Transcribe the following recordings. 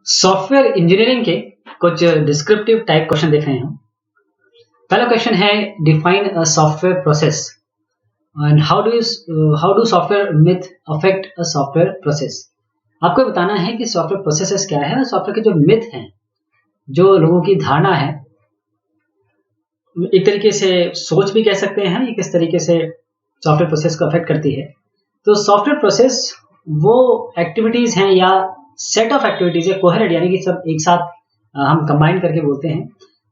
Software engineering के कुछ descriptive type question देख रहे हैं हम। पहला क्वेश्चन है define a software process and how do software myth affect a software process. आपको बताना है कि सॉफ्टवेयर प्रोसेसेस क्या है और सॉफ्टवेयर के जो मिथ हैं, जो लोगों की धारणा है, एक तरीके से सोच भी कह सकते हैं, ये किस तरीके से सॉफ्टवेयर प्रोसेस को अफेक्ट करती है। तो सॉफ्टवेयर प्रोसेस वो एक्टिविटीज हैं या सेट ऑफ एक्टिविटीज है, कोहेरेंट यानी कि सब एक साथ हम कंबाइन करके बोलते हैं,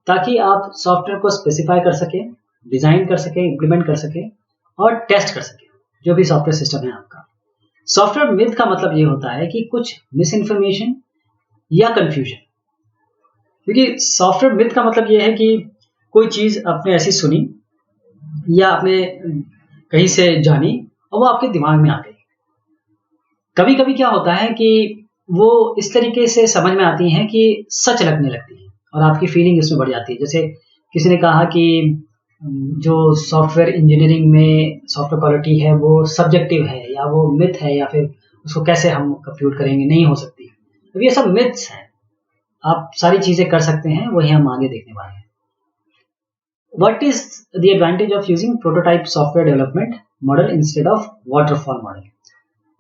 ताकि आप सॉफ्टवेयर को स्पेसिफाई कर सके, डिजाइन कर सके, इंप्लीमेंट कर सके और टेस्ट कर सके जो भी सॉफ्टवेयर सिस्टम है आपका। सॉफ्टवेयर मिथ का मतलब ये होता है कि कुछ मिस इन्फॉर्मेशन या कंफ्यूजन। क्योंकि सॉफ्टवेयर मिथ का मतलब ये है कि कोई चीज आपने ऐसी सुनी या आपने कहीं से जानी और वो आपके दिमाग में आ गई। कभी कभी क्या होता है कि वो इस तरीके से समझ में आती हैं कि सच लगने लगती है और आपकी फीलिंग इसमें बढ़ जाती है। जैसे किसी ने कहा कि जो सॉफ्टवेयर इंजीनियरिंग में सॉफ्टवेयर क्वालिटी है वो सब्जेक्टिव है या वो मिथ है, या फिर उसको कैसे हम कंप्यूट करेंगे, नहीं हो सकती। तो ये सब मिथ्स हैं। आप सारी चीजें कर सकते हैं, वही हम आगे देखने वाले हैं। What is the advantage of using prototype software development model instead of waterfall model?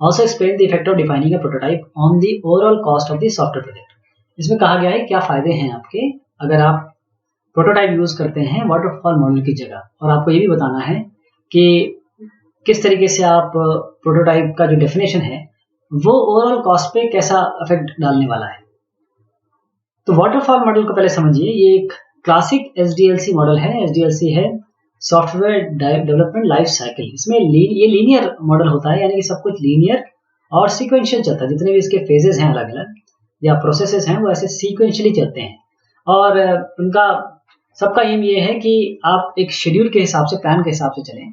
Also explain the effect of defining a prototype on the overall cost of the software project. इसमें कहा गया है क्या फायदे हैं आपके अगर आप प्रोटोटाइप यूज करते हैं वाटरफॉल मॉडल की जगह, और आपको ये भी बताना है कि किस तरीके से आप प्रोटोटाइप का जो डेफिनेशन है वो ओवरऑल कॉस्ट पे कैसा इफेक्ट डालने वाला है। तो वाटरफॉल मॉडल को पहले समझिए। ये एक क्लासिक एसडीएलसी मॉडल है। एसडीएलसी है सॉफ्टवेयर डेवलपमेंट लाइफ साइकिल। इसमें ये लीनियर मॉडल होता है, यानी कि सब कुछ लीनियर और सीक्वेंशियल चलता है। जितने भी इसके फेजेस हैं अलग अलग या प्रोसेसेस हैं वो ऐसे सीक्वेंशियली चलते हैं, और उनका सबका एम ये है कि आप एक शेड्यूल के हिसाब से, प्लान के हिसाब से चलें।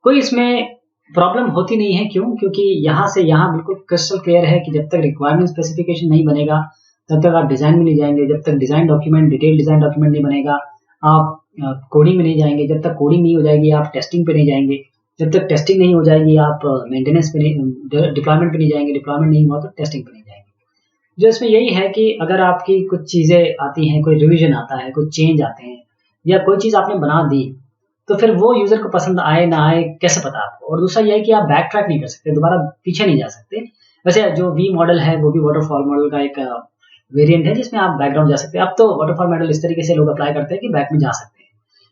कोई इसमें प्रॉब्लम होती नहीं है। क्यों? क्योंकि यहाँ से यहाँ बिल्कुल क्रिस्टल क्लियर है कि जब तक रिक्वायरमेंट स्पेसिफिकेशन नहीं बनेगा तब तक आप डिजाइन में नहीं जाएंगे। जब तक design document, detail design document नहीं बनेगा आप कोडिंग में नहीं जाएंगे। जब तक कोडिंग नहीं हो जाएगी आप टेस्टिंग पे नहीं जाएंगे। जब तक टेस्टिंग नहीं हो जाएगी आप मेंटेनेंस पे नहीं, डिप्लॉयमेंट पे नहीं जाएंगे। डिप्लॉयमेंट नहीं हुआ तो टेस्टिंग पे नहीं जाएंगे। जो इसमें यही है कि अगर आपकी कुछ चीजें आती हैं, कोई रिवीजन आता है, कोई चेंज आते हैं, या कोई चीज आपने बना दी, तो फिर वो यूजर को पसंद आए ना आए कैसे पता आपको। और दूसरा यह है कि आप बैक ट्रैक नहीं कर सकते, दोबारा पीछे नहीं जा सकते। वैसे जो वी मॉडल है वो भी वाटरफॉल मॉडल का एक वेरिएंट है जिसमें आप बैकग्राउंड जा सकते हैं। अब तो वाटरफॉल मॉडल इस तरीके से लोग अप्लाई करते हैं कि बैक में जा सकते हैं।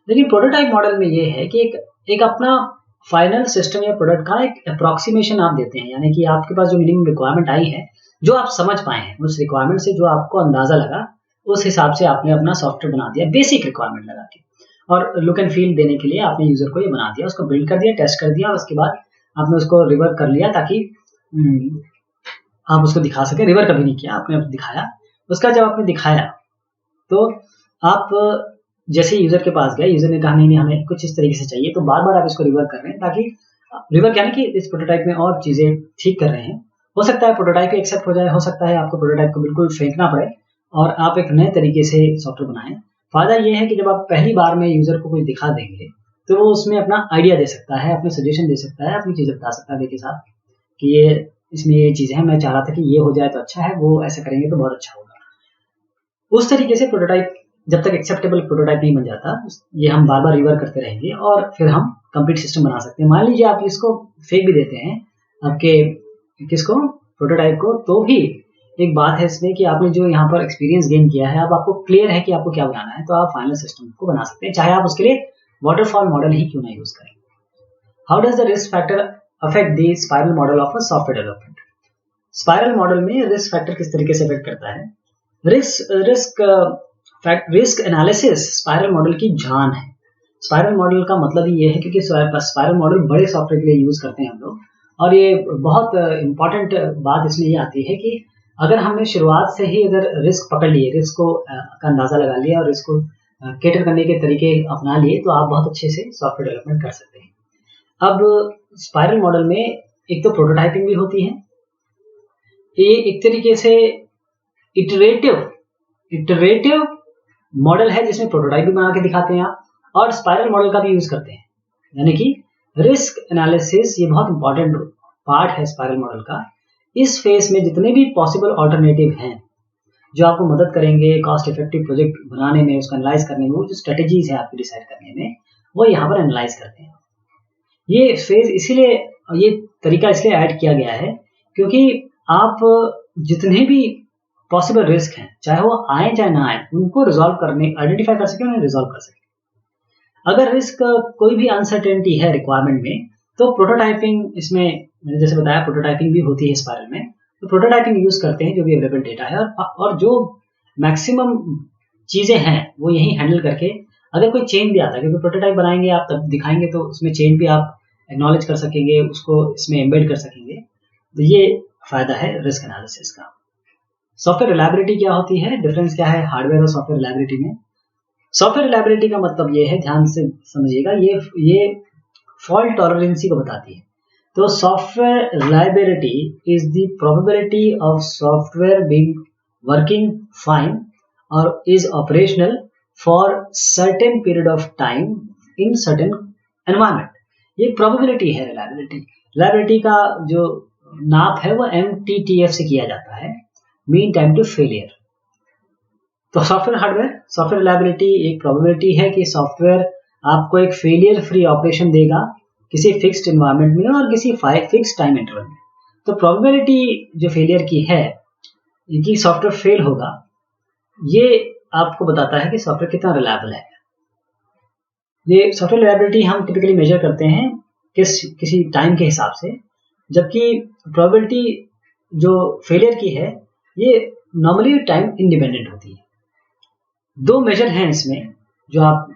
लेकिन प्रोटोटाइप मॉडल में ये है कि एक अपना फाइनल सिस्टम या प्रोडक्ट का एक अप्रोक्सीमेशन आप देते हैं, यानी कि आपके पास जो मिनिमम रिक्वायरमेंट आई है, जो आप समझ पाए हैं, उस रिक्वायरमेंट से जो आपको अंदाजा लगा, उस हिसाब से आपने अपना सॉफ्टवेयर बना दिया, बेसिक रिक्वायरमेंट लगा के, और लुक एंड फील देने के लिए आपने यूजर को ये बना दिया, उसको बिल्ड कर दिया, टेस्ट कर दिया, और उसके बाद आपने उसको रिवर्क कर लिया ताकि आप उसको दिखा सके। रिवर्क कभी नहीं किया, आपने दिखाया। उसका जब आपने दिखाया तो आप जैसे यूजर के पास गए, यूजर ने कहा नहीं हमें कुछ इस तरीके से चाहिए, तो बार बार आप इसको रिवर्क कर रहे हैं, ताकि रिवर्क यानी कि इस प्रोटोटाइप में और चीजें ठीक कर रहे हैं। हो सकता है प्रोटोटाइप एक्सेप्ट हो जाए, हो सकता है आपको प्रोटोटाइप को बिल्कुल फेंकना पड़े और आप एक नए तरीके से सॉफ्टवेयर बनाएं। फायदा ये है कि जब आप पहली बार में यूजर को कुछ दिखा देंगे तो वो उसमें अपना आइडिया दे सकता है, अपने सजेशन दे सकता है, अपनी चीजें बता सकता है के साथ कि ये इसमें ये चीजें हैं, मैं चाह रहा था कि ये हो जाए तो अच्छा है, वो ऐसे करेंगे तो बहुत अच्छा होगा। उस तरीके से प्रोटोटाइप जब तक एक्सेप्टेबल प्रोटोटाइप नहीं बन जाता, ये हम बार बार रिवर्क करते रहेंगे और फिर हम कंप्लीट सिस्टम बना सकते हैं। मान लीजिए आप इसको फेंक भी देते हैं आपके किसको, प्रोटोटाइप को, तो भी एक बात है इसमें कि आपने जो यहाँ पर एक्सपीरियंस गेन किया है, अब आपको क्लियर है कि आपको क्या बनाना है, तो आप फाइनल सिस्टम को बना सकते हैं, चाहे आप उसके लिए वाटरफॉल मॉडल ही क्यों ना यूज करें। How does the risk factor affect the spiral model of a software development. Spiral model में रिस्क फैक्टर किस तरीके से अफेक्ट करता है। रिस्क एनालिसिस स्पाइरल मॉडल की जान है। स्पाइरल मॉडल का मतलब ही ये है क्योंकि स्पाइरल मॉडल बड़े सॉफ्टवेयर के लिए यूज करते हैं हम लोग, और ये बहुत इंपॉर्टेंट बात इसमें ये आती है कि अगर हमने शुरुआत से ही अगर रिस्क पकड़ लिए, रिस्क को का अंदाजा लगा लिया और इसको कैटर करने के तरीके अपना लिए, तो आप बहुत अच्छे से सॉफ्टवेयर डेवलपमेंट कर सकते हैं। अब स्पाइरल मॉडल में एक तो प्रोटोटाइपिंग भी होती है, ये एक तरीके से इटरेटिव मॉडल है जिसमें प्रोटोटाइप भी बना के दिखाते हैं आप, और स्पाइरल मॉडल का भी यूज करते हैं। यानी कि रिस्क एनालिसिस ये बहुत इंपॉर्टेंट पार्ट है स्पाइरल मॉडल का। इस फेज में जितने भी पॉसिबल ऑल्टरनेटिव हैं जो आपको मदद करेंगे कॉस्ट इफेक्टिव प्रोजेक्ट बनाने में, उसको एनालाइज करने में, वो जो स्ट्रेटेजीज है आपको डिसाइड करने में, वो यहाँ पर एनालाइज करते हैं। ये फेज इसीलिए, ये तरीका इसलिए ऐड किया गया है क्योंकि आप जितने भी पॉसिबल रिस्क हैं, चाहे वो आए चाहे ना आए, उनको रिजॉल्व करने, आइडेंटिफाई कर सके, उन्हें रिजॉल्व कर सके। अगर रिस्क कोई भी अनसर्टेनिटी है रिक्वायरमेंट में, तो प्रोटोटाइपिंग, इसमें मैंने जैसे बताया प्रोटोटाइपिंग भी होती है स्पाइरल में, तो प्रोटोटाइपिंग यूज करते हैं जो भी अवेलेबल डेटा है, और जो मैक्सिमम चीजें हैं वो यही हैंडल करके, अगर कोई चेंज भी आता है, क्योंकि प्रोटोटाइप बनाएंगे आप तब दिखाएंगे तो उसमें चेंज भी आप एक्नॉलेज कर सकेंगे, उसको इसमें एम्बेड कर सकेंगे, तो ये फायदा है रिस्क एनालिसिस का। सॉफ्टवेयर रिलायबिलिटी क्या होती है, डिफरेंस क्या है हार्डवेयर और सॉफ्टवेयर रिलायबिलिटी में। सॉफ्टवेयर रिलायबिलिटी का मतलब ये है, ध्यान से समझिएगा, ये फॉल्ट टॉलरेंसी को बताती है। तो software reliability is the probability of software being working fine और is operational for certain period of time in certain environment. ये प्रोबेबिलिटी है रिलायबिलिटी। रिलायबिलिटी का जो नाप है वो MTTF से किया जाता है, मीन टाइम टू फेलियर। तो सॉफ्टवेयर हार्डवेयर, सॉफ्टवेयर रिलायबिलिटी एक प्रोबेबिलिटी है कि सॉफ्टवेयर आपको एक फेलियर फ्री ऑपरेशन देगा किसी फिक्स्ड एनवायरनमेंट में और किसी फिक्स्ड टाइम इंटरवल में। तो प्रोबेबिलिटी जो फेलियर की है कि सॉफ्टवेयर फेल होगा, ये आपको बताता है कि सॉफ्टवेयर कितना रिलायबल है। ये सॉफ्टवेयर रिलायबिलिटी हम टिपिकली मेजर करते हैं किसी टाइम के हिसाब से, जबकि प्रोबेबिलिटी जो फेलियर की है ये नॉर्मली टाइम इंडिपेंडेंट होती है। दो मेजर हैं इसमें जो आप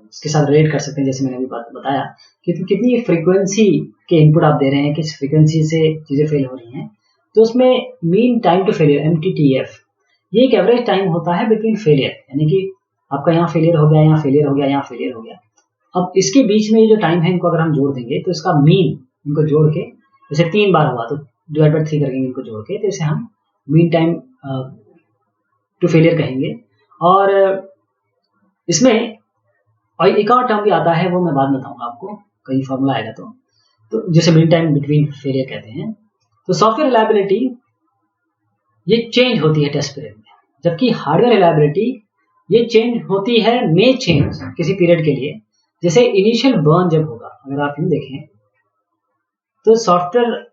इसके साथ रिलेट कर सकते हैं, जैसे मैंने अभी बताया कि कितनी फ्रीक्वेंसी के इनपुट आप दे रहे हैं, किस फ्रीक्वेंसी से चीजें फेल हो रही हैं। तो उसमें mean time to failure MTTF, ये एक एवरेज टाइम होता है बिटवीन फेलियर, यानी कि आपका यहाँ फेलियर हो गया, यहाँ फेलियर हो गया, यहाँ फेलियर हो गया। अब इसके बीच में ये जो टाइम है, इनको अगर हम जोड़ देंगे तो इसका मीन, इनको जोड़ के, जैसे 3 बार हुआ तो डिवाइड बाय 3 करेंगे इनको जोड़ के, तो इसे हम मीन टाइम टू फेलियर कहेंगे। और इसमें और एक और टर्म भी आता है, वो मैं बाद में बताऊंगा आपको, कहीं फॉर्मूला आएगा तो जिसे मीन टाइम बिटवीन फेलियर कहते हैं। तो सॉफ्टवेयर रिलायबिलिटी ये चेंज होती है टेस्ट पीरियड में, जबकि हार्डवेयर रिलायबिलिटी ये चेंज होती है, मे चेंज किसी पीरियड के लिए, जैसे इनिशियल बर्न जब होगा, अगर आप यूं देखें तो सॉफ्टवेयर,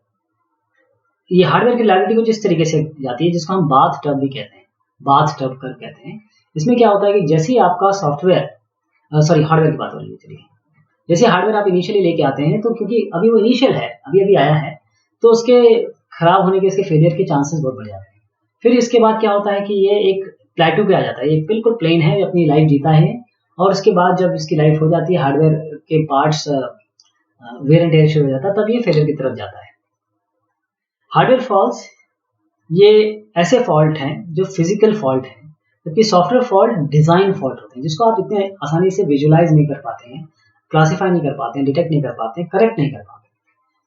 ये हार्डवेयर की रिलायबिलिटी कुछ इस तरीके से जाती है, जिसको हम बाथ टब भी कहते हैं, बाथ टब कर कहते हैं। इसमें क्या होता है कि जैसे ही आपका सॉफ्टवेयर, हार्डवेयर की बात हो रही है, चलिए, जैसे हार्डवेयर आप इनिशियली लेके आते हैं, तो क्योंकि अभी वो इनिशियल है, अभी आया है, तो उसके खराब होने के, इसके फेलियर के चांसेस बहुत बढ़ जाते हैं। फिर इसके बाद क्या होता है कि ये एक प्लेटू पे आ जाता है, ये बिल्कुल प्लेन है, अपनी लाइफ जीता है, और उसके बाद जब इसकी लाइफ हो जाती है, हार्डवेयर के पार्ट्स वेयर एंड टेयर शुरू हो जाता है, तब ये फेलियर की तरफ जाता है। हार्डवेयर फॉल्ट्स ये ऐसे फॉल्ट हैं जो फिजिकल फॉल्ट हैं, जबकि सॉफ्टवेयर फॉल्ट डिजाइन फॉल्ट होते हैं, जिसको आप इतने आसानी से विजुलाइज नहीं कर पाते हैं, क्लासिफाई नहीं कर पाते हैं, डिटेक्ट नहीं कर पाते हैं, करेक्ट नहीं कर पाते।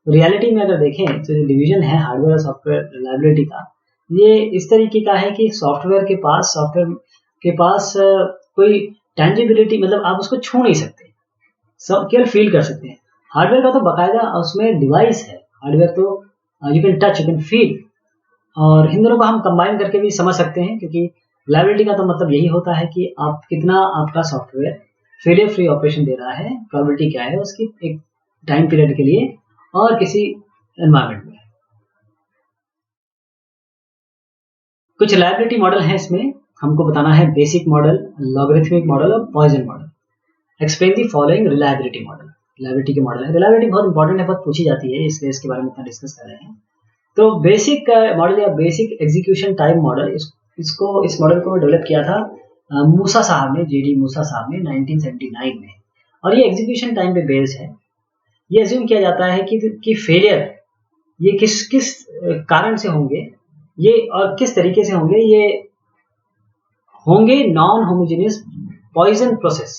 तो रियलिटी में अगर देखें तो जो डिवीजन है हार्डवेयर और सॉफ्टवेयर रिलायबिलिटी का, ये इस तरीके का है कि सॉफ्टवेयर के पास कोई टेंजिबिलिटी, मतलब आप उसको छू नहीं सकते, सब केवल फील कर सकते हैं। हार्डवेयर का तो बाकायदा उसमें डिवाइस है, हार्डवेयर तो you can touch, you can feel, और इन दोनों को हम कंबाइन करके भी समझ सकते हैं, क्योंकि रिलायबिलिटी का तो मतलब यही होता है कि आप कितना आपका सॉफ्टवेयर फेलियर फ्री ऑपरेशन दे रहा है, प्रोबेबिलिटी क्या है उसकी एक टाइम पीरियड के लिए और किसी एनवायरनमेंट में। कुछ रिलायबिलिटी मॉडल हैं, इसमें हमको बताना है बेसिक मॉडल, लॉगरिथमिक मॉडल और poisson model. Explain the following reliability model. Reliability के मॉडल है, रिलायबिलिटी बहुत इंपॉर्टेंट है, बहुत पूछी जाती है, इसलिए इसके बारे में इतना डिस्कस कर रहे हैं। तो बेसिक मॉडल या बेसिक एग्जीक्यूशन टाइम मॉडल, इस मॉडल को डेवलप किया था मूसा साहब ने, JD मूसा साहब ने 1979 में, और ये एग्जीक्यूशन टाइम पे बेस्ड है। ये अज्यूम किया जाता है कि फेलियर ये किस कारण से होंगे, ये और किस तरीके से होंगे, ये होंगे non homogeneous Poisson process.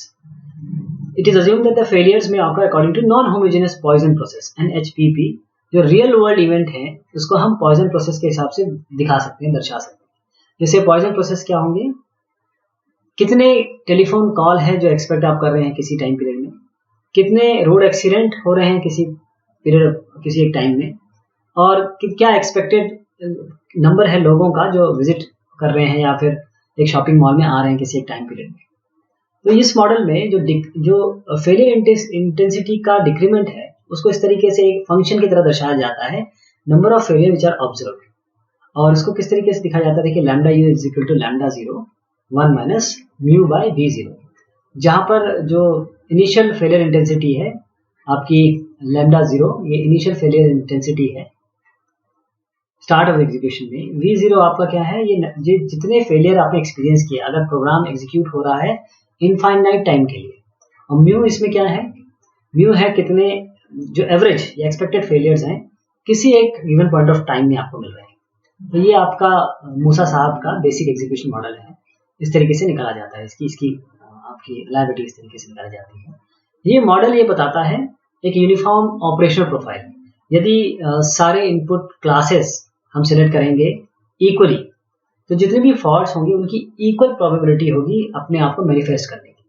It is assumed that the failures may occur according to non homogeneous Poisson process, NHPP। जो रियल वर्ल्ड इवेंट है उसको हम पॉइजन प्रोसेस के हिसाब से दिखा सकते हैं, दर्शा सकते हैं। जैसे पॉइजन प्रोसेस क्या होंगे, कितने टेलीफोन कॉल है जो एक्सपेक्ट आप कर रहे हैं किसी टाइम पीरियड में, कितने रोड एक्सीडेंट हो रहे हैं किसी एक टाइम में, और क्या एक्सपेक्टेड नंबर है लोगों का जो विजिट कर रहे हैं या फिर एक शॉपिंग मॉल में आ रहे हैं किसी एक टाइम पीरियड में। तो इस मॉडल में जो फेलियर इंटेंसिटी का डिक्रीमेंट है उसको इस तरीके से एक फंक्शन की तरह दर्शाया जाता है, number of failure which are observed. और इसको किस तरीके से दिखाया जाता है, देखिए lambda u is equal to lambda 0 1 minus mu by v 0, जहां पर जो इनिशियल फेलियर इंटेंसिटी है आपकी लैम्डा 0, ये इनिशियल फेलियर इंटेंसिटी है स्टार्ट ऑफ एग्जीक्यूशन में। V0 आपका क्या है, ये जितने फेलियर आपने एक्सपीरियंस किया अगर प्रोग्राम एग्जीक्यूट हो रहा है इनफाइनाइट टाइम के लिए। और म्यू इसमें क्या है, म्यू है कितने जो एवरेज या एक्सपेक्टेड फेलियर्स हैं किसी एक गिवन पॉइंट ऑफ टाइम में आपको मिल रहे हैं। तो ये आपका मूसा साहब का बेसिक एग्जीक्यूशन मॉडल है, इस तरीके से निकाला जाता है, इसकी आपकी रिलायबिलिटी इस तरीके से निकाली जाती है। ये मॉडल ये बताता है एक यूनिफॉर्म ऑपरेशनल प्रोफाइल। यदि सारे इनपुट क्लासेस हम सिलेक्ट करेंगे इक्वली तो जितने भी फॉल्ट्स होंगे उनकी इक्वल प्रोबेबिलिटी होगी अपने आप को मैनिफेस्ट करने की।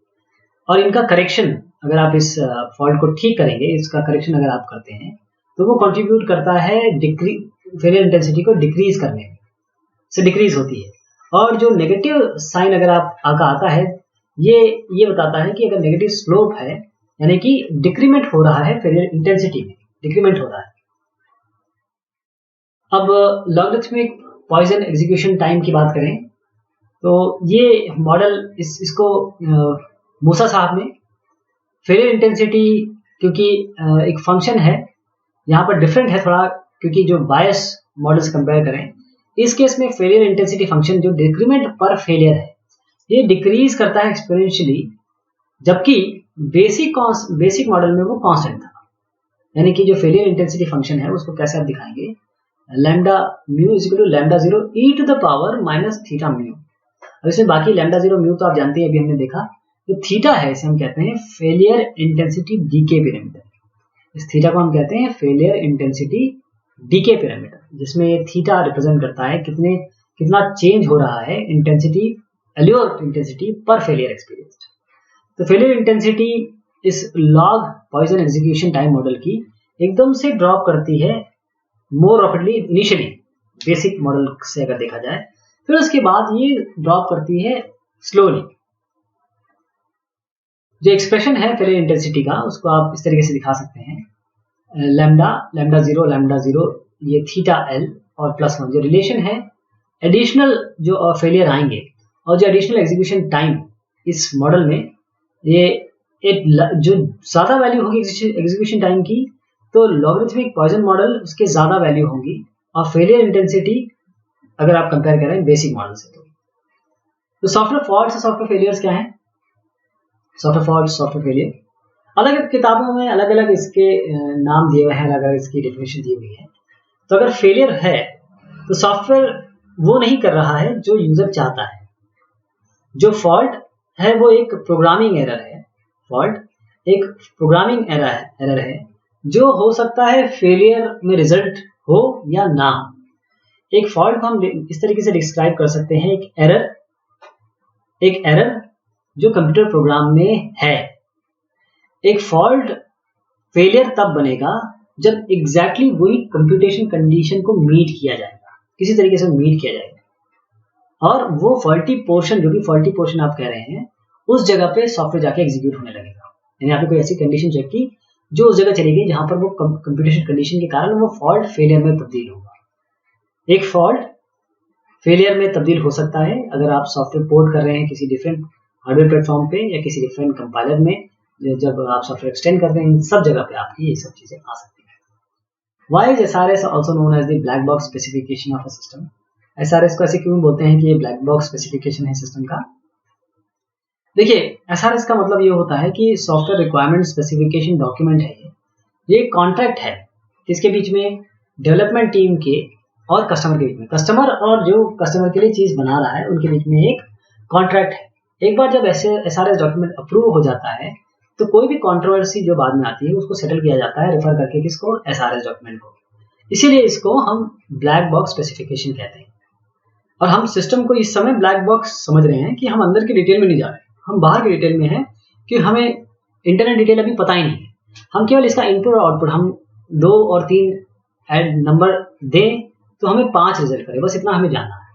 और इनका करेक्शन अगर आप इस फॉल्ट को ठीक करेंगे, इसका करेक्शन अगर आप करते हैं तो वो कंट्रीब्यूट करता है फेलियर इंटेंसिटी को डिक्रीज करने में, से डिक्रीज होती है। और जो नेगेटिव साइन अगर आपका आता है ये बताता है कि अगर नेगेटिव स्लोप है यानी कि डिक्रीमेंट हो रहा है फेलियर इंटेंसिटी में, डिक्रीमेंट हो रहा है। अब लॉगरिथमिक पॉइजन एग्जीक्यूशन टाइम की बात करें तो ये मॉडल इसको मूसा साहब ने फेलियर इंटेंसिटी, क्योंकि एक फंक्शन है यहाँ पर डिफरेंट है थोड़ा, क्योंकि जो बायस मॉडल से कंपेयर करें इस केस में फेलियर इंटेंसिटी फंक्शन जो डिक्रीमेंट पर फेलियर है ये डिक्रीज करता है एक्सपोनेंशियली, जबकि बेसिक मॉडल में वो कांस्टेंट था। यानी कि जो फेलियर इंटेंसिटी फंक्शन है उसको कैसे आप दिखाएंगे, lambda mu is equal to lambda 0 e to the power minus theta mu. अब इसमें बाकी लैम्डा 0 म्यू तो आप जानते हैं, अभी हमने देखा। जो थीटा है इसे हम कहते हैं फेलियर इंटेंसिटी डीके पैरामीटर। इस थीटा को हम कहते हैं फेलियर इंटेंसिटी डीके पैरामीटर, जिसमें थीटा रिप्रेजेंट करता है कितना चेंज हो रहा है intensity, failure intensity per failure experienced. तो फेलियर इंटेंसिटी इस log poisson execution time model की एकदम से ड्रॉप करती है more rapidly initially basic model से अगर देखा जाए, फिर उसके बाद ये ड्रॉप करती है स्लोली। जो एक्सप्रेशन है फेलियर इंटेंसिटी का उसको आप इस तरीके से दिखा सकते हैं, लैम्डा 0 ये थीटा एल और +1 जो रिलेशन है एडिशनल जो फेलियर आएंगे और जो एडिशनल एग्जीक्यूशन टाइम इस मॉडल में ये जो ज्यादा वैल्यू होगी एग्जीक्यूशन टाइम की तो लॉगरिथमिक पॉइजन मॉडल उसके ज्यादा वैल्यू होंगी, और फेलियर इंटेंसिटी अगर आप कंपेयर करें बेसिक मॉडल से तो सॉफ्टवेयर फॉल्ट्स और सॉफ्टवेयर फेलियर्स क्या है, सॉफ्टवेयर फॉल्ट सॉफ्टवेयर फेलियर अलग अलग किताबों में अलग अलग इसके नाम दिए हुए हैं, अलग अलग इसकी डेफिनेशन दी हुई है। तो अगर फेलियर है तो सॉफ्टवेयर वो नहीं कर रहा है जो यूजर चाहता है। जो फॉल्ट है वो एक प्रोग्रामिंग एरर है, फॉल्ट एक प्रोग्रामिंग एरर है जो हो सकता है फेलियर में रिजल्ट हो या ना हो। एक फॉल्ट को हम इस तरीके से डिस्क्राइब कर सकते हैं, एक एरर जो कंप्यूटर प्रोग्राम में है। एक फॉल्ट फेलियर तब बनेगा जब एग्जैक्टली वही कंप्यूटेशन कंडीशन को मीट किया जाएगा, किसी तरीके से मीट किया जाएगा, और वो फॉल्टी पोर्शन जो भी फॉल्टी पोर्शन आप कह रहे हैं उस जगह पे सॉफ्टवेयर जाके एग्जीक्यूट होने लगेगा। यानी आपने कोई ऐसी कंडीशन चेक की जो उस जगह चली गई जहां पर वो कंप्यूटेशन कंडीशन के कारण वो फॉल्ट फेलियर में तब्दील होगा। एक फॉल्ट फेलियर में तब्दील हो सकता है अगर आप सॉफ्टवेयर पोर्ट कर रहे हैं किसी डिफरेंट हार्डवेयर प्लेटफॉर्म पे या किसी डिफरेंट कंपाइलर में, जब आप सॉफ्टवेयर एक्सटेंड करते हैं इन सब जगह पे आपकी ये सब चीजें आ सकती हैं। Why is SRS also known as the black box specification of a system. SRS को ऐसे क्यों बोलते हैं कि ये ब्लैक बॉक्स स्पेसिफिकेशन है सिस्टम का। देखिए SRS का मतलब ये होता है कि सॉफ्टवेयर रिक्वायरमेंट स्पेसिफिकेशन डॉक्यूमेंट है, ये कॉन्ट्रैक्ट है किसके बीच में, डेवलपमेंट टीम के और कस्टमर के बीच में। कस्टमर और जो कस्टमर के लिए चीज बना रहा है उनके बीच में एक कॉन्ट्रैक्ट है। एक बार जब SRS डॉक्यूमेंट अप्रूव हो जाता है तो कोई भी कंट्रोवर्सी जो बाद में आती है उसको सेटल किया जाता है रेफर करके किसको, SRS डॉक्यूमेंट को। इसीलिए इसको हम ब्लैक बॉक्स स्पेसिफिकेशन कहते हैं। और हम सिस्टम को इस समय ब्लैक बॉक्स समझ रहे हैं कि हम अंदर की डिटेल में नहीं जा रहे, हम बाहर की डिटेल में हैं कि हमें इंटरनेट डिटेल अभी पता ही नहीं है। हम केवल इसका इनपुट और आउटपुट हम 2 और 3 ऐड नंबर दें तो हमें 5 रिजल्ट करे, बस इतना हमें जानना है।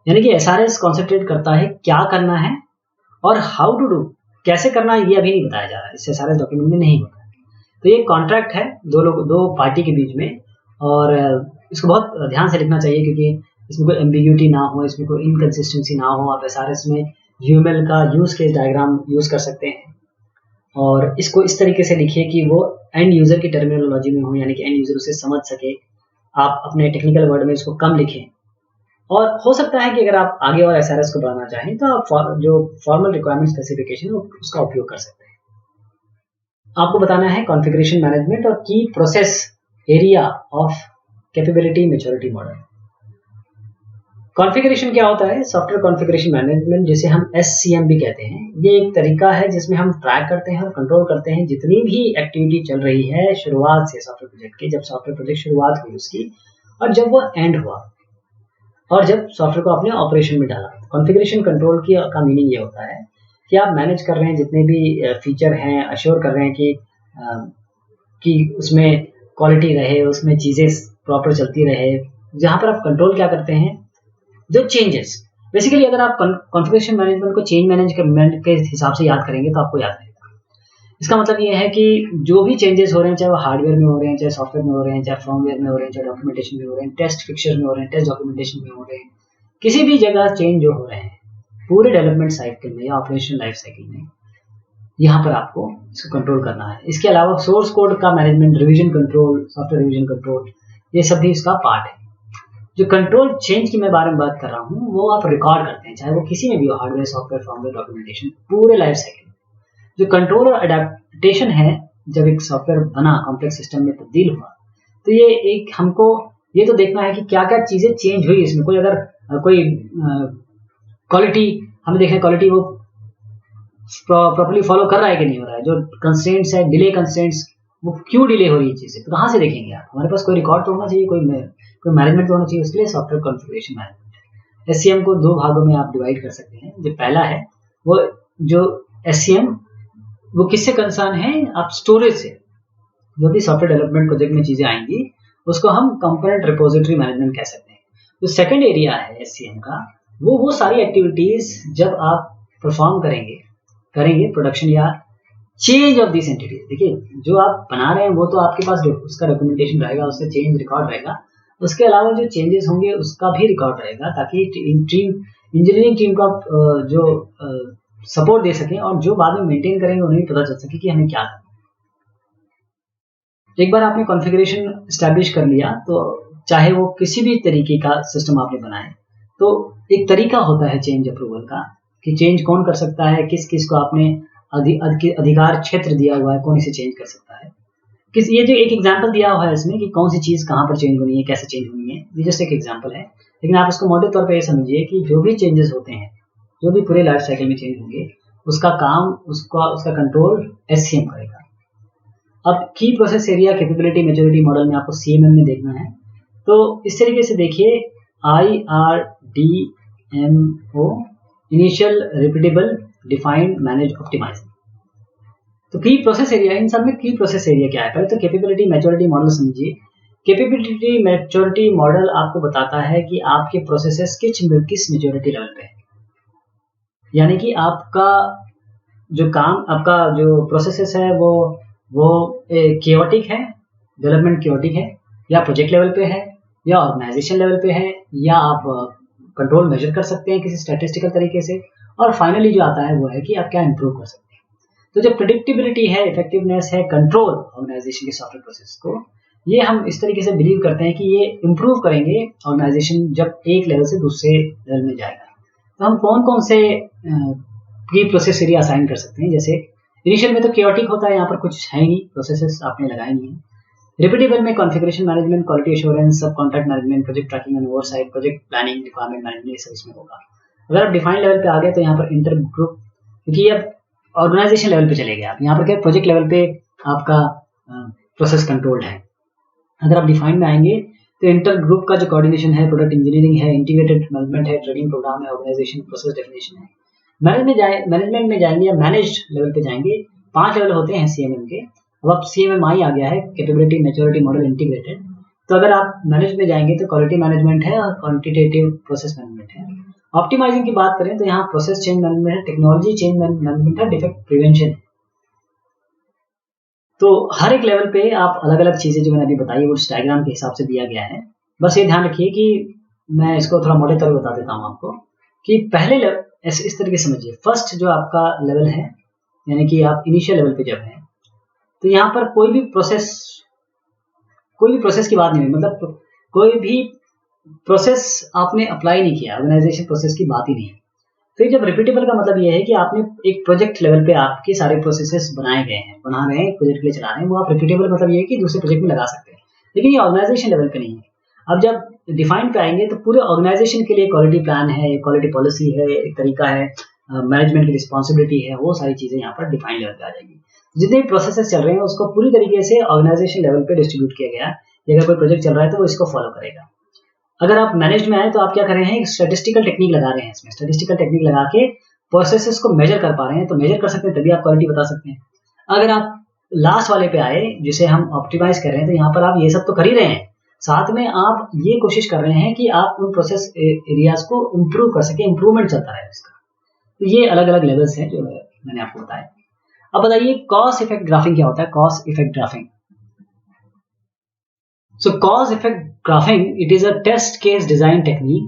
यानी कि SRS कॉन्सेंट्रेट करता है क्या करना है और हाउ टू डू, कैसे करना है ये अभी नहीं बताया जा रहा है, इससे SRS डॉक्यूमेंट में नहीं होता है। तो ये कॉन्ट्रैक्ट है दो पार्टी के बीच में, और इसको बहुत ध्यान से लिखना चाहिए क्योंकि इसमें कोई एम्बिग्यूटी ना हो, इसमें कोई इनकन्सिस्टेंसी ना हो। आप SRS में UML का यूज केस डायग्राम यूज कर सकते हैं और इसको इस तरीके से लिखिए कि वो एंड यूजर की टर्मिनोलॉजी में हो, यानी कि एंड यूजर उसे समझ सके। आप अपने टेक्निकल वर्ड में इसको कम लिखें, और हो सकता है कि अगर आप आगे और SRS को बढ़ाना चाहें तो आप जो फॉर्मल रिक्वायरमेंट स्पेसिफिकेशन उसका उपयोग कर सकते हैं। आपको बताना है कॉन्फ़िगरेशन मैनेजमेंट और की process area of capability maturity model. Configuration क्या होता है? सॉफ्टवेयर कॉन्फ़िगरेशन मैनेजमेंट, जिसे हम SCM भी कहते हैं, ये एक तरीका है जिसमें हम ट्रैक करते हैं और कंट्रोल करते हैं जितनी भी एक्टिविटी चल रही है शुरुआत से सॉफ्टवेयर प्रोजेक्ट की, जब सॉफ्टवेयर प्रोजेक्ट शुरुआत हुई उसकी और जब वो एंड हुआ और जब सॉफ्टवेयर को आपने ऑपरेशन में डाला। कॉन्फ़िगरेशन कंट्रोल का मीनिंग ये होता है कि आप मैनेज कर रहे हैं जितने भी फीचर हैं, अश्योर कर रहे हैं कि उसमें क्वालिटी रहे, उसमें चीज़ें प्रॉपर चलती रहे। जहाँ पर आप कंट्रोल क्या करते हैं, जो चेंजेस, बेसिकली अगर आप कॉन्फ़िगरेशन मैनेजमेंट को चेंज मैनेजमेंट के हिसाब से याद करेंगे तो आपको याद रहेगा। इसका मतलब ये है कि जो भी चेंजेस हो रहे हैं, चाहे वो हार्डवेयर में हो रहे हैं, चाहे सॉफ्टवेयर में हो रहे हैं, चाहे फर्मवेयर में हो रहे हैं, चाहे डॉक्यूमेंटेशन में हो रहे हैं, टेस्ट फिक्चर में हो रहे हैं, टेस्ट डॉक्यूमेंटेशन में हो रहे हैं, किसी भी जगह चेंज जो हो रहे हैं पूरे डेवलपमेंट साइकिल में या ऑपरेशन लाइफ साइकिल में, यहाँ पर आपको इसको कंट्रोल करना है। इसके अलावा सोर्स कोड का management, revision control, software revision control, ये सब भी इसका पार्ट है। जो कंट्रोल चेंज की मैं बारे में बात कर रहा हूँ वो आप रिकॉर्ड करते हैं, चाहे वो किसी में भी हो, हार्डवेयर, सॉफ्टवेयर, फर्मवेयर, डॉक्यूमेंटेशन, पूरे लाइफ साइकिल। जो कंट्रोल और अडेप्टेशन है, जब एक सॉफ्टवेयर बना, कॉम्प्लेक्स सिस्टम में तब्दील हुआ, तो ये एक हमको ये तो देखना है कि क्या क्या चीजें चेंज हुई इसमें। कोई अगर कोई क्वालिटी हमें देखना है, क्वालिटी वो प्रॉपर्ली फॉलो कर रहा है कि नहीं हो रहा है, जो कंस्ट्रेंट्स है, डिले कंस्ट्रेंट्स, वो क्यों डिले हो रही है चीजें, तो कहाँ से देखेंगे आप? हमारे पास कोई रिकॉर्ड तो होना चाहिए, कोई मैनेजमेंट तो होना चाहिए। उसके लिए सॉफ्टवेयर कॉन्फ़िगरेशन मैनेजमेंट। SCM को दो भागों में आप डिवाइड कर सकते हैं। जो पहला है वो जो SCM वो किससे कंसर्न है? आप स्टोरेज से, जो भी सॉफ्टवेयर डेवलपमेंट प्रोजेक्ट में चीजें आएंगी उसको हम कंपोनेंट रिपोजिटरी मैनेजमेंट कह सकते हैं। जो सेकंड एरिया है SCM का, वो सारी एक्टिविटीज जब आप परफॉर्म करेंगे प्रोडक्शन या चेंज ऑफ दिस एंटिटीज। देखिए, जो आप बना रहे हैं वो तो आपके पास उसका डॉक्यूमेंटेशन रहेगा, उसका चेंज रिकॉर्ड रहेगा, उसके अलावा जो चेंजेस होंगे उसका भी रिकॉर्ड रहेगा, ताकि इंजीनियरिंग टीम का जो सपोर्ट दे सकें और जो बाद में मेंटेन करेंगे उन्हें भी पता चल सके कि हमें क्या करना है। एक बार आपने कॉन्फ़िगरेशन एस्टैब्लिश कर लिया तो चाहे वो किसी भी तरीके का सिस्टम आपने बनाए, तो एक तरीका होता है चेंज अप्रूवल का कि चेंज कौन कर सकता है, किस किस को आपने अधिकार क्षेत्र दिया हुआ है, कौन इसे चेंज कर सकता है। ये जो एक एग्जांपल दिया हुआ है इसमें कि कौन सी चीज कहाँ पर चेंज होनी है, कैसे चेंज होनी है, ये जस्ट एक एग्जांपल है। लेकिन आप इसको मॉडल तौर पर ये समझिए कि जो भी चेंजेस होते हैं, जो भी पूरे लाइफ साइकिल में चेंज होंगे, उसका काम उसका कंट्रोल SCM करेगा। अब की process area capability maturity model में आपको CMM में देखना है, तो इस तरीके से देखिए, IRDMO, initial, repeatable, defined, manage, optimize. तो की प्रोसेस एरिया, इन सब में की प्रोसेस एरिया क्या है? पहले तो कैपेबिलिटी मैच्योरिटी मॉडल समझिए। कैपेबिलिटी मैच्योरिटी मॉडल आपको बताता है कि आपके प्रोसेसेस किस मैच्योरिटी लेवल पे है, यानी कि आपका जो प्रोसेसेस है वो केओटिक है, डेवलपमेंट केओटिक है, या प्रोजेक्ट लेवल पे है, या ऑर्गेनाइजेशन लेवल पे है, या आप कंट्रोल मेजर कर सकते हैं किसी स्टैटिस्टिकल तरीके से, और फाइनली जो आता है वो है कि आप क्या इंप्रूव कर सकते हैं। तो जो प्रेडिक्टेबिलिटी है, इफेक्टिवनेस है, कंट्रोल ऑर्गेनाइजेशन के सॉफ्टवेयर प्रोसेस को, ये हम इस तरीके से बिलीव करते हैं कि ये इंप्रूव करेंगे ऑर्गेनाइजेशन जब एक लेवल से दूसरे लेवल में जाएगा। तो हम कौन कौन से की प्रोसेस एरिया असाइन कर सकते हैं? जैसे इनिशियल में तो केओटिक होता है, यहाँ पर कुछ है नहीं, प्रोसेसेस आपने लगाए नहीं है। रिपीटेबल में configuration management, quality assurance, sub contract management, project tracking and oversight, project planning, requirement management, ये सब इसमें होगा। अगर आप डिफाइंड लेवल पे आ गए तो यहाँ पर इंटर ग्रुप, क्योंकि अब ऑर्गेनाइजेशन लेवल पे चले गए आप, यहाँ पर क्या प्रोजेक्ट लेवल पे आपका प्रोसेस कंट्रोल्ड है। अगर आप डिफाइंड में आएंगे तो इंटर ग्रुप का जो कोऑर्डिनेशन है, प्रोडक्ट इंजीनियरिंग है, इंटीग्रेटेड मैनेजमेंट है, ट्रेनिंग प्रोग्राम है, ऑर्गेनाइजेशन प्रोसेस डेफिनेशन है। मैनेजमेंट में जाएंगे या मैनेज्ड लेवल पे जाएंगे, 5 लेवल होते हैं CMM के। अब CMM आ गया है, कैपेबिलिटी मैच्योरिटी मॉडल इंटीग्रेटेड, तो अगर आप मैनेज में जाएंगे तो क्वालिटी मैनेजमेंट है और क्वांटिटेटिव प्रोसेस मैनेजमेंट है। ऑप्टिमाइजिंग की बात करें तो यहाँ प्रोसेस चेंज मैनेजमेंट है, टेक्नोलॉजी चेंज मैनेजमेंट है, डिफेक्ट प्रिवेंशन। तो हर एक लेवल पे आप अलग अलग चीजें जो मैंने अभी बताई वो इस डायग्राम के हिसाब से दिया गया है। बस ये ध्यान रखिए कि मैं इसको थोड़ा मोटे तौर पर बता देता हूँ आपको कि पहले लेवल इस तरीके से समझिए। फर्स्ट जो आपका लेवल है, यानी कि आप इनिशियल लेवल पे जब हैं, तो यहाँ पर कोई भी प्रोसेस की बात नहीं हुई, मतलब कोई भी प्रोसेस आपने अप्लाई नहीं किया, ऑर्गेनाइजेशन प्रोसेस की बात ही नहीं। फिर जब रिपीटेबल का मतलब ये है कि आपने एक प्रोजेक्ट लेवल पे आपके सारे प्रोसेसेस बनाए गए हैं, बना रहे हैं, प्रोजेक्ट के लिए चला रहे हैं, वो आप रिपीटेबल मतलब ये है कि दूसरे प्रोजेक्ट में लगा सकते हैं। लेकिन ये ऑर्गेनाइजेशन लेवल पे नहीं है। अब जब डिफाइन पे आएंगे तो पूरे ऑर्गेनाइजेशन के लिए क्वालिटी प्लान है, क्वालिटी पॉलिसी है, एक तरीका है, मैनेजमेंट की रिस्पॉन्सिबिलिटी है, वो सारी चीजें यहाँ पर डिफाइन लेवल पे आ जाएगी। जितने भी प्रोसेसेस चल रहे हैं उसको पूरी तरीके से ऑर्गेनाइजेशन लेवल पे डिस्ट्रीब्यूट किया गया है। अगर कोई प्रोजेक्ट चल रहा है तो वो इसको फॉलो करेगा। अगर आप मैनेज में आए तो आप क्या कर रहे हैं, एक स्टैटिस्टिकल टेक्निक लगा रहे हैं। इसमें स्टैटिस्टिकल टेक्निक लगा के प्रोसेसेस को मेजर कर पा रहे हैं, तो मेजर कर सकते हैं तभी आप क्वालिटी बता सकते हैं। अगर आप लास्ट वाले पे आए जिसे हम ऑप्टिमाइज कर रहे हैं, तो यहाँ पर आप ये सब तो कर ही रहे हैं, साथ में आप ये कोशिश कर रहे हैं कि आप उन प्रोसेस एरियाज को इम्प्रूव कर सके, इम्प्रूवमेंट चलता रहे इसका। तो ये अलग अलग लेवल्स हैं जो मैंने आपको बताया। अब बताइए कॉज इफेक्ट ग्राफिंग क्या होता है। Cause effect graphic, so cause effect graphing, it is a test case design technique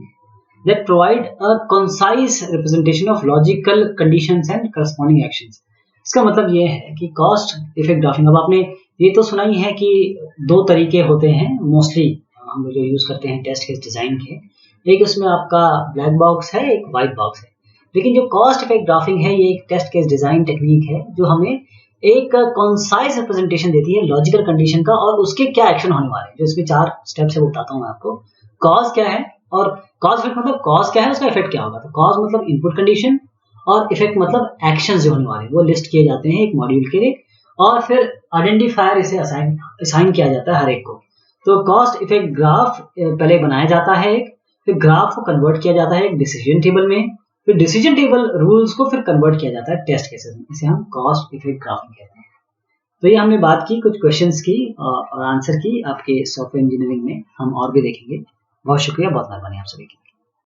that provide a concise representation of logical conditions and corresponding actions। इसका मतलब ये है कि कॉस्ट इफेक्ट ग्राफिंग, अब आपने ये तो सुना ही है कि दो तरीके होते हैं मोस्टली हम जो यूज करते हैं टेस्ट केस डिजाइन के। एक उसमें आपका ब्लैक बॉक्स है, एक व्हाइट बॉक्स है। लेकिन जो कॉस्ट इफेक्ट ग्राफिंग है ये एक टेस्ट केस डिजाइन टेक्निक है जो हमें एक कॉन्साइज रिप्रेजेंटेशन देती है लॉजिकल कंडीशन का और उसके क्या एक्शन होने वाले हैं। जो इसमें 4 स्टेप्स है वो बताता हूं मैं आपको। कॉज क्या है और कॉज इफेक्ट मतलब कॉज क्या है, उसका इफेक्ट क्या होगा। तो कॉज मतलब इनपुट कंडीशन और इफेक्ट मतलब एक्शन जो होने वाले वो लिस्ट किए जाते हैं एक मॉड्यूल के लिए, और फिर आइडेंटिफायर इसे असाइन किया जाता है हर एक को। तो कॉस्ट इफेक्ट ग्राफ पहले बनाया जाता है एक, फिर ग्राफ को कन्वर्ट किया जाता है एक डिसीजन टेबल में, फिर डिसीजन टेबल रूल्स को फिर कन्वर्ट किया जाता है टेस्ट केसेस में। इसे हम कॉस्ट इफेक्ट ग्राफिंग कहते हैं। तो ये हमने बात की कुछ क्वेश्चंस की और आंसर की आपके सॉफ्टवेयर इंजीनियरिंग में, हम और भी देखेंगे। बहुत शुक्रिया, बहुत मेहरबानी आप सभी की।